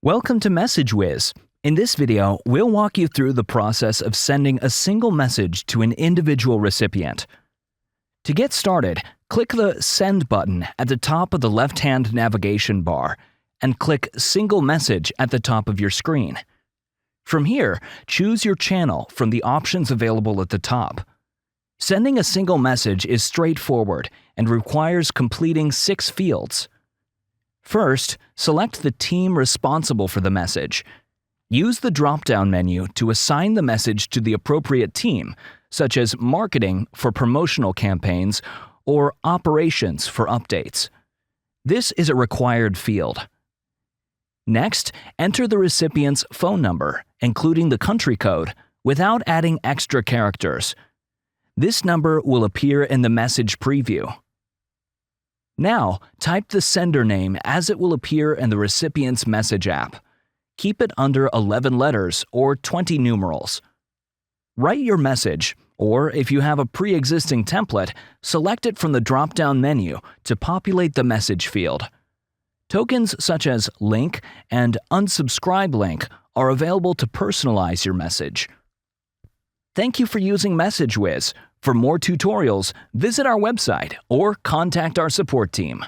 Welcome to MessageWhiz. In this video, we'll walk you through the process of sending a single message to an individual recipient. To get started, click the Send button at the top of the left-hand navigation bar and click Single Message at the top of your screen. From here, choose your channel from the options available at the top. Sending a single message is straightforward and requires completing 6 fields. First, select the team responsible for the message. Use the drop-down menu to assign the message to the appropriate team, such as marketing for promotional campaigns or operations for updates. This is a required field. Next, enter the recipient's phone number, including the country code, without adding extra characters. This number will appear in the message preview. Now, type the sender name as it will appear in the recipient's message app. Keep it under 11 letters or 20 numerals. Write your message, or if you have a pre-existing template, select it from the drop-down menu to populate the message field. Tokens such as link and unsubscribe link are available to personalize your message. Thank you for using MessageWhiz. For more tutorials, visit our website or contact our support team.